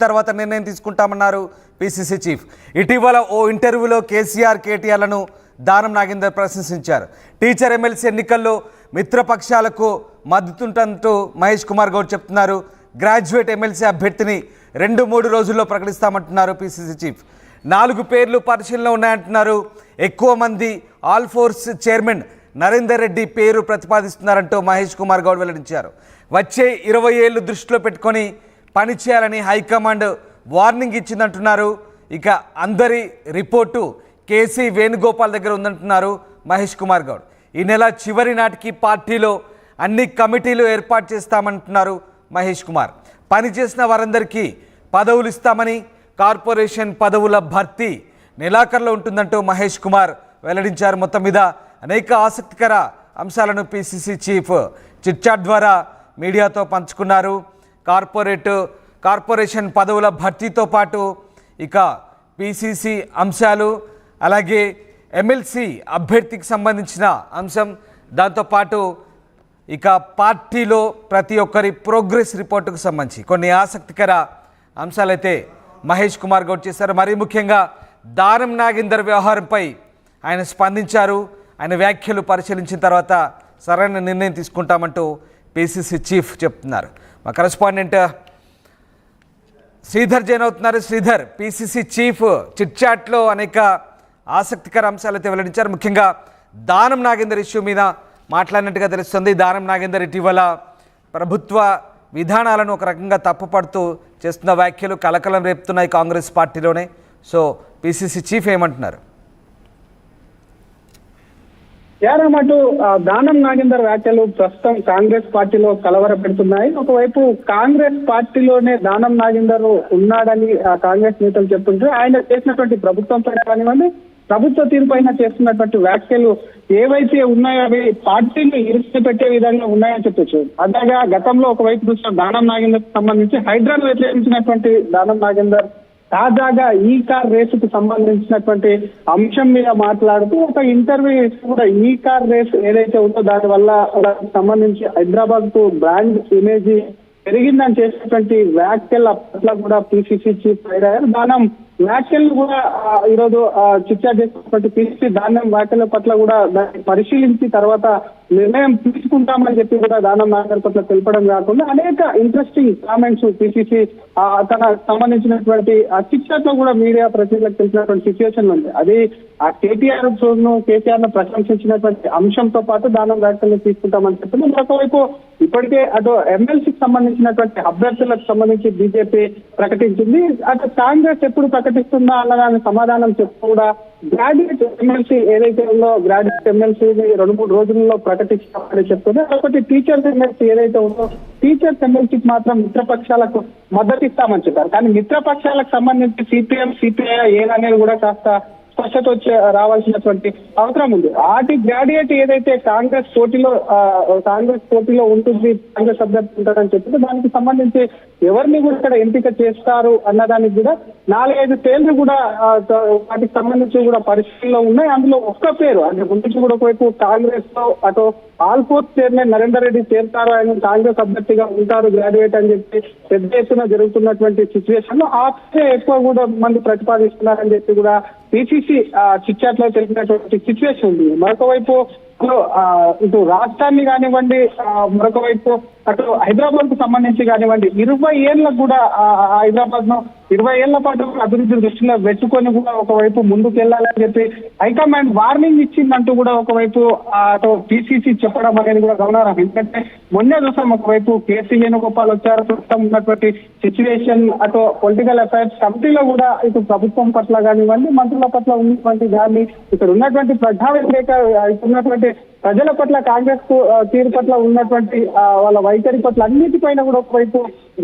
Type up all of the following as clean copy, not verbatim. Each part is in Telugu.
తర్వాత నిర్ణయం తీసుకుంటామన్నారు పిసిసి చీఫ్. ఇటీవల ఓ ఇంటర్వ్యూలో కేసీఆర్ కేటీఆర్లను దానం నాగేందర్ ప్రశంసించారు. టీచర్ ఎమ్మెల్సీ ఎన్నికల్లో మిత్రపక్షాలకు మద్దతుంటూ మహేష్ కుమార్ గౌడ్ చెప్తున్నారు. గ్రాడ్యుయేట్ ఎమ్మెల్సీ అభ్యర్థిని 2-3 రోజుల్లో ప్రకటిస్తామంటున్నారు పిసిసి చీఫ్. 4 పేర్లు పరిశీలనలో ఉన్నాయంటున్నారు. ఎక్కువ మంది all force chairman Narender Reddy పేరు ప్రతిపాదిస్తున్నారంటూ మహేష్ కుమార్ గౌడ్ వెల్లడించారు. వచ్చే 20 ఏళ్లు దృష్టిలో పెట్టుకొని పనిచేయాలని హైకమాండ్ వార్నింగ్ ఇచ్చిందంటున్నారు. ఇక అందరి రిపోర్టు కేసీ వేణుగోపాల్ దగ్గర ఉందంటున్నారు మహేష్ కుమార్ గౌడ్. ఈ నెల చివరి నాటికి పార్టీలో అన్ని కమిటీలు ఏర్పాటు చేస్తామంటున్నారు మహేష్ కుమార్. పనిచేసిన వారందరికీ పదవులు ఇస్తామని, కార్పొరేషన్ పదవుల భర్తీ నెలాఖరులో ఉంటుందంటూ మహేష్ కుమార్ వెల్లడించారు. మొత్తం మీద అనేక ఆసక్తికర అంశాలను పిసిసి చీఫ్ చిట్చాట్ ద్వారా మీడియాతో పంచుకున్నారు. కార్పొరేషన్ పదవుల భర్తీతో పాటు ఇక పిసిసి అంశాలు, అలాగే ఎమ్మెల్సీ అభ్యర్థికి సంబంధించిన అంశం, దాంతోపాటు ఇక పార్టీలో ప్రతి ఒక్కరి ప్రోగ్రెస్ రిపోర్టుకు సంబంధించి కొన్ని ఆసక్తికర అంశాలైతే మహేష్ కుమార్ గౌడ్ చేశారు. మరీ ముఖ్యంగా దానం నాగేందర్ వ్యవహారంపై ఆయన స్పందించారు. ఆయన వ్యాఖ్యలు పరిశీలించిన తర్వాత సరైన నిర్ణయం తీసుకుంటామంటూ పిసిసి చీఫ్ చెప్తున్నారు. మా కరెస్పాండెంట్ శ్రీధర్ జైన్ అవుతున్నారు. శ్రీధర్, పిసిసి చీఫ్ చిట్చాట్లో అనేక ఆసక్తికర అంశాలైతే వెల్లడించారు. ముఖ్యంగా దానం నాగేందర్ ఇష్యూ మీద మాట్లాడినట్టుగా తెలుస్తుంది. దానం నాగేందర్ ఇటీవల ప్రభుత్వ విధానాలను ఒక రకంగా తప్పుపడుతూ చేస్తున్న వ్యాఖ్యలు కలకలం రేపుతున్నాయి కాంగ్రెస్ పార్టీలోనే. సో పిసిసి చీఫ్ ఏమంటున్నారు? యారమటు దానం నాగేందర్ వ్యాఖ్యలు ప్రస్తుతం కాంగ్రెస్ పార్టీలో కలవర పెడుతున్నాయి. ఒకవైపు కాంగ్రెస్ పార్టీలోనే దానం నాగేందర్ ఉన్నాడని కాంగ్రెస్ నేతలు చెప్తుంటే, ఆయన చేసినటువంటి ప్రభుత్వం పైన కానివ్వండి, ప్రభుత్వ తీరుపైన చేస్తున్నటువంటి వ్యాఖ్యలు ఏవైతే ఉన్నాయో అవి పార్టీని ఇరుసు పెట్టే విధంగా ఉన్నాయని చెప్పొచ్చు. అలాగా గతంలో ఒకవైపు చూసిన దానం నాగేందర్ సంబంధించి హైడ్రాను వ్యతిరేకించినటువంటి దానం నాగేందర్ తాజాగా ఈ కార్ రేసుకు సంబంధించినటువంటి అంశం మీద మాట్లాడుతూ ఒక ఇంటర్వ్యూ కూడా ఈ కార్ రేస్ ఏదైతే ఉందో దాని వల్ల సంబంధించి హైదరాబాద్ కు బ్రాండ్ ఇమేజ్ పెరిగిందని చేసినటువంటి వ్యాఖ్యల పట్ల కూడా పిసిసి చీఫ్ అయ్యారు. దానం వ్యాఖ్యలు కూడా ఈరోజు చర్చ చేసినటువంటి పిసిసి దానం వ్యాఖ్యల పట్ల కూడా దాన్ని పరిశీలించి తర్వాత నిర్ణయం తీసుకుంటామని చెప్పి కూడా దానం నాగేందర్ పట్ల తెలపడం కాకుండా అనేక ఇంట్రెస్టింగ్ కామెంట్స్ పిసిసి తన సంబంధించినటువంటి చిట్చాట్ లో కూడా మీడియా ప్రతినిధులకు తెలిసినటువంటి సిచ్యువేషన్ ఉంది. అది ఆ కేటీఆర్ ను ప్రశంసించినటువంటి అంశంతో పాటు దానం వ్యాఖ్యలు తీసుకుంటామని చెప్పింది. మరొకవైపు ఇప్పటికే అటు ఎమ్మెల్సీకి సంబంధించినటువంటి అభ్యర్థులకు సంబంధించి బీజేపీ ప్రకటించింది. అటు కాంగ్రెస్ ఎప్పుడు ప్రకటిస్తుందా అన్నదాని సమాధానం చెప్తూ కూడా గ్రాడ్యుయేట్ ఎమ్మెల్సీ ఏదైతే ఉందో గ్రాడ్యుయేట్ ఎమ్మెల్సీని 2-3 రోజుల్లో ప్రకటిస్తామని చెప్తుంది. ఒకటి టీచర్స్ ఎమ్మెల్సీ ఏదైతే ఉందో టీచర్స్ ఎమ్మెల్సీకి మాత్రం మిత్రపక్షాలకు మద్దతు ఇస్తామని చెప్పారు. కానీ మిత్రపక్షాలకు సంబంధించి సిపిఎం, సిపిఐ ఏదనేది కూడా కాస్త స్పష్టత రావాల్సినటువంటి అవసరం ఉంది. ఆటి గ్రాడ్యుయేట్ ఏదైతే కాంగ్రెస్ పోటీలో ఉంటుంది, కాంగ్రెస్ అభ్యర్థి ఉంటారని చెప్తే దానికి సంబంధించి ఎవరిని కూడా ఇక్కడ ఎంపిక చేస్తారు అన్నదానికి కూడా 4-5 పేర్లు కూడా వాటికి సంబంధించి కూడా పరిశీలనలో ఉన్నాయి. అందులో ఒక్క పేరు అంటే ముందు కూడా ఒకవైపు కాంగ్రెస్ లో అటు ఆల్ ఫోర్స్ చైర్మన్ నరేందర్ రెడ్డి చేరుతారు, ఆయన కాంగ్రెస్ అభ్యర్థిగా ఉంటారు గ్రాడ్యుయేట్ అని చెప్పి పెద్ద ఎత్తున జరుగుతున్నటువంటి సిచ్యువేషన్ లో ఎక్కువ కూడా మంది ప్రతిపాదిస్తున్నారని చెప్పి కూడా పిసిసి చిట్చాట్ లో తెలిపినటువంటి సిచ్యువేషన్ ఉంది. మరొకవైపు ఇటు రాష్ట్రాన్ని కానివ్వండి, మరొక వైపు అటు హైదరాబాద్ కు సంబంధించి కానివ్వండి 20 ఏళ్ళకు కూడా హైదరాబాద్ ను 20 ఏళ్ల పాటు అభివృద్ధి దృష్టిలో పెట్టుకొని కూడా ఒకవైపు ముందుకు వెళ్ళాలని చెప్పి హైకమాండ్ వార్నింగ్ ఇచ్చిందంటూ కూడా ఒకవైపు అటు పిసిసి చెప్పడం అనేది కూడా గమనార్హం. ఎందుకంటే మొన్నే చూసాం ఒకవైపు కేసీ వేణుగోపాల్ వచ్చారు. ప్రస్తుతం ఉన్నటువంటి సిచ్యువేషన్ అటు పొలిటికల్ అఫైర్స్ కమిటీలో కూడా ఇటు ప్రభుత్వం పట్ల కానివ్వండి, మంత్రుల పట్ల ఉన్నటువంటి దాన్ని ఇక్కడ ఉన్నటువంటి ప్రజా వ్యతిరేక ఉన్నటువంటి ప్రజల పట్ల కాంగ్రెస్ తీరు పట్ల ఉన్నటువంటి వాళ్ళ వైఖరి పట్ల అన్నిటిపైన కూడా ఒకవైపు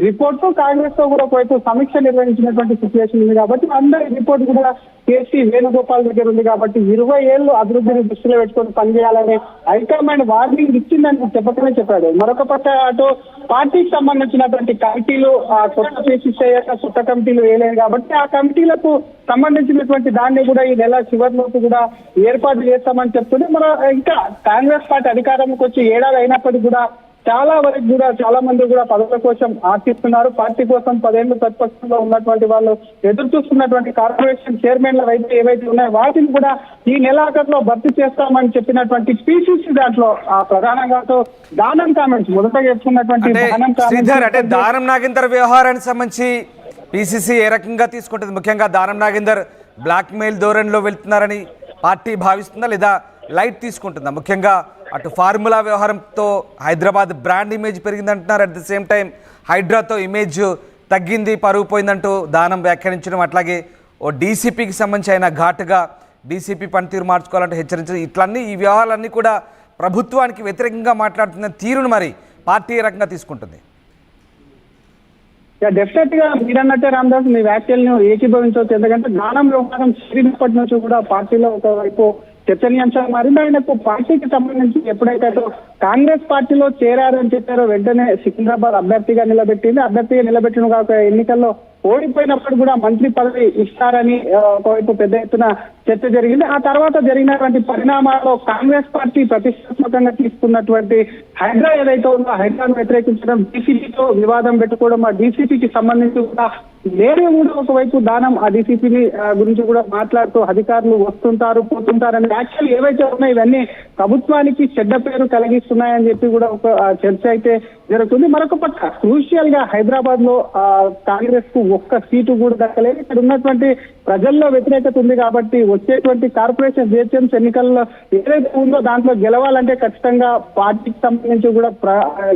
రిపోర్టు, కాంగ్రెస్ తో కూడా ఒకవైపు సమీక్ష నిర్వహించినటువంటి సిచ్యువేషన్ ఉంది. కాబట్టి అందరి రిపోర్ట్ కూడా కేసీ వేణుగోపాల్ దగ్గర ఉంది. కాబట్టి 20 ఏళ్లు అభివృద్ధిని దృష్టిలో పెట్టుకొని పనిచేయాలని హైకమాండ్ వార్నింగ్ ఇచ్చిందని చెప్పకనే చెప్పాడు. మరొక పక్క అటు పార్టీకి సంబంధించినటువంటి కమిటీలు కొత్త పిసిసి కొత్త కమిటీలు వేయలేదు కాబట్టి ఆ కమిటీలకు సంబంధించినటువంటి దాన్ని కూడా ఈ నెల చివరిలోపు కూడా ఏర్పాటు చేస్తామని చెప్తుంది. మన ఇంకా కాంగ్రెస్ పార్టీ అధికారంలోకి వచ్చి 7 ఏడాది అయినప్పటికీ కూడా చాలా వరకు కూడా చాలా మంది కూడా పదవుల కోసం ఆశిస్తున్నారు. పార్టీ కోసం 10 ఏళ్లు ప్రతిపక్షంలో ఉన్నటువంటి వాళ్ళు ఎదురు చూస్తున్నటువంటి కార్పొరేషన్ చైర్మన్ల అయితే ఏవైతే ఉన్నాయో వాటిని కూడా ఈ నెలాఖరులో భర్తీ చేస్తామని చెప్పినటువంటి పిసిసి దాంట్లో ప్రధానంగా దానం కామెంట్స్ మొదటగా చెప్పుకున్నటువంటి దానం శ్రీధర్, అంటే కామెంట్స్ దానం నాగేందర్ వ్యవహారానికి సంబంధించి పిసిసి ఏ రకంగా తీసుకుంటుంది? ముఖ్యంగా దానం నాగేందర్ బ్లాక్ మెయిల్ ధోరణిలో వెళ్తున్నారని పార్టీ భావిస్తుందా లేదా లైట్ తీసుకుంటుందా? ముఖ్యంగా అటు ఫార్ములా వ్యవహారంతో హైదరాబాద్ బ్రాండ్ ఇమేజ్ పెరిగిందంటున్నారు, అట్ ది సేమ్ టైం హైడ్రాతో ఇమేజ్ తగ్గింది, పరుగు పోయిందంటూ దానం వ్యాఖ్యానించడం, అట్లాగే ఓ డీసీపీకి సంబంధించి ఆయన ఘాటుగా డీసీపీ పనితీరు మార్చుకోవాలంటే హెచ్చరించడం, ఇట్లన్నీ ఈ వ్యవహారాలన్నీ కూడా ప్రభుత్వానికి వ్యతిరేకంగా మాట్లాడుతున్న తీరును మరి పార్టీ ఏ రకంగా తీసుకుంటుంది? డెఫినెట్ గా మీరన్నట్టే రామదాస్, మీ వ్యాఖ్యలను ఏకీభవించవచ్చు. ఎందుకంటే దానం వ్యవహారం చేరినప్పటి నుంచి కూడా పార్టీలో ఒకవైపు చర్చనీయాంశం మారింది. ఆయనకు పార్టీకి సంబంధించి ఎప్పుడైతే కాంగ్రెస్ పార్టీలో చేరారని చెప్పారో వెంటనే సికింద్రాబాద్ అభ్యర్థిగా నిలబెట్టిన కాక ఎన్నికల్లో ఓడిపోయినప్పుడు కూడా మంత్రి పదవి ఇస్తారని ఒకవైపు పెద్ద ఎత్తున చర్చ జరిగింది. ఆ తర్వాత జరిగినటువంటి పరిణామాల్లో కాంగ్రెస్ పార్టీ ప్రతిష్టాత్మకంగా తీసుకున్నటువంటి హైడ్రా ఏదైతే ఉందో హైడ్రాను వ్యతిరేకించడం, డీసీపీతో వివాదం పెట్టుకోవడం, ఆ డీసీపీకి సంబంధించి కూడా లేని కూడా ఒకవైపు దానం ఆ డీసీపీని గురించి కూడా మాట్లాడుతూ అధికారులు వస్తుంటారు పోతుంటారని యాక్చువల్ ఏవైతే ఉన్నాయో ఇవన్నీ ప్రభుత్వానికి చెడ్డ పేరు కలిగిస్తున్నాయని చెప్పి కూడా ఒక చర్చ అయితే జరుగుతుంది. మరొక పక్క క్రూషియల్ గా హైదరాబాద్ లో కాంగ్రెస్ కు ఒక్క సీటు కూడా దక్కలేదు. ఇక్కడ ఉన్నటువంటి ప్రజల్లో వ్యతిరేకత ఉంది కాబట్టి వచ్చేటువంటి కార్పొరేషన్ జిహెచ్ఎంసీ ఎన్నికల్లో ఏదైతే ఉందో దాంట్లో గెలవాలంటే ఖచ్చితంగా పార్టీకి సంబంధించి కూడా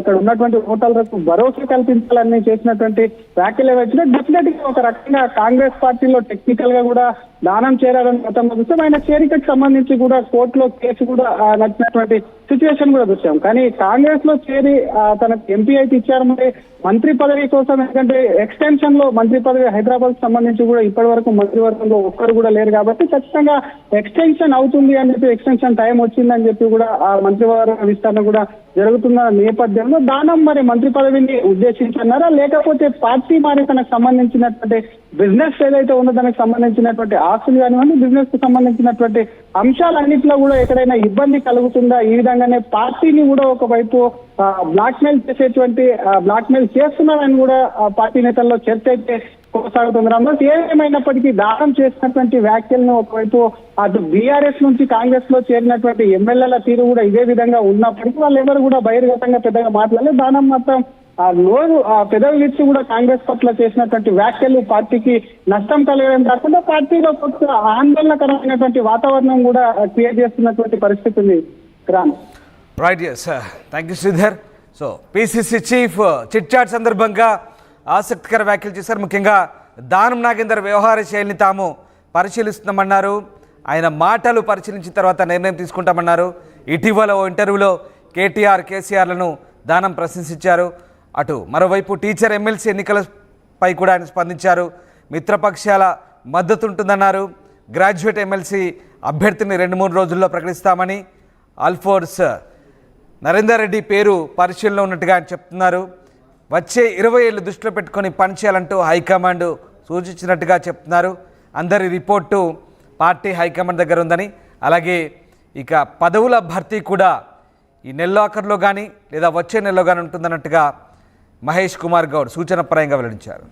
ఇక్కడ ఉన్నటువంటి ఓటర్లకు భరోసా కల్పించాలని చేసినటువంటి వ్యాఖ్యలు ఏవైతే డెఫినెట్ గా ఒక రకంగా కాంగ్రెస్ పార్టీలో టెక్నికల్ గా కూడా దానం చేరాలని గతంలో చూసాం. ఆయన చేరికకు సంబంధించి కూడా కోర్టులో కేసు కూడా నచ్చినటువంటి సిచ్యువేషన్ కూడా చూసాం. కానీ కాంగ్రెస్ లో చేరి తనకు ఎంపీ అయితే ఇచ్చారు, మరి మంత్రి పదవి కోసం, ఎందుకంటే ఎక్స్టెన్షన్ లో మంత్రి పదవి హైదరాబాద్ సంబంధించి కూడా ఇప్పటి వరకు మంత్రివర్గంలో ఒక్కరు కూడా లేరు కాబట్టి ఖచ్చితంగా ఎక్స్టెన్షన్ అవుతుంది అని చెప్పి ఎక్స్టెన్షన్ టైం వచ్చిందని చెప్పి కూడా ఆ మంత్రివర్గ విస్తరణ కూడా జరుగుతున్న నేపథ్యంలో దానం మరి మంత్రి పదవిని ఉద్దేశించున్నారా లేకపోతే పార్టీ మరి తనకు సంబంధించినటువంటి బిజినెస్ ఏదైతే ఉందో దానికి సంబంధించినటువంటి ఆస్తులు కానివ్వండి, బిజినెస్ కు సంబంధించినటువంటి అంశాలన్నింటిలో కూడా ఎక్కడైనా ఇబ్బంది కలుగుతుందా, ఈ విధంగానే పార్టీని కూడా ఒకవైపు బ్లాక్ మెయిల్ చేస్తున్నారని కూడా పార్టీ నేతల్లో చర్చ అయితే కొనసాగుతుంది. రామదాస్, ఏమైనప్పటికీ దానం చేసినటువంటి వ్యాఖ్యలను ఒకవైపు అటు బీఆర్ఎస్ నుంచి కాంగ్రెస్ లో చేరినటువంటి ఎమ్మెల్యేల తీరు కూడా ఇదే విధంగా ఉన్నప్పటికీ వాళ్ళు ఎవరు కూడా బహిర్గతంగా పెద్దగా మాట్లాడలేదు. దానం మాత్రం పెదవి విచ్చి కూడా కాంగ్రెస్ పట్ల చేసినటువంటి వ్యాఖ్యలు పార్టీకి నష్టం కలగడం కాకుండా పార్టీలో కొత్త ఆందోళనకరమైనటువంటి వాతావరణం కూడా క్రియేట్ చేస్తున్నటువంటి పరిస్థితి ఉంది. Right, yes, thank you Sridhar. So PCC chief chit chat సందర్భంగా ఆసక్తికర వ్యాఖ్యలు చేశారు. ముఖ్యంగా దానం నాగేందర్ వ్యవహార శైలిని తాము పరిశీలిస్తున్నామన్నారు. ఆయన మాటలు పరిశీలించిన తర్వాత నిర్ణయం తీసుకుంటామన్నారు. ఇటీవల ఓ ఇంటర్వ్యూలో కేసీఆర్లను దానం ప్రశంసించారు. అటు మరోవైపు టీచర్ ఎమ్మెల్సీ ఎన్నికలపై కూడా ఆయన స్పందించారు. మిత్రపక్షాల మద్దతు ఉంటుందన్నారు. గ్రాడ్యుయేట్ ఎమ్మెల్సీ అభ్యర్థిని 2-3 రోజుల్లో ప్రకటిస్తామని, ఆల్ఫోర్స్ నరేందర్ రెడ్డి పేరు పరిశీలనలో ఉన్నట్టుగా ఆయన చెప్తున్నారు. వచ్చే 20 ఏళ్ళు దృష్టిలో పెట్టుకొని పనిచేయాలంటూ హైకమాండ్ సూచించినట్టుగా చెప్తున్నారు. అందరి రిపోర్టు పార్టీ హైకమాండ్ దగ్గర ఉందని, అలాగే ఇక పదవుల భర్తీ కూడా ఈ నెలాఖరులో కానీ లేదా వచ్చే నెలలో కానీ ఉంటుందన్నట్టుగా మహేష్ కుమార్ గౌడ్ సూచనప్రాయంగా వెల్లడించారు.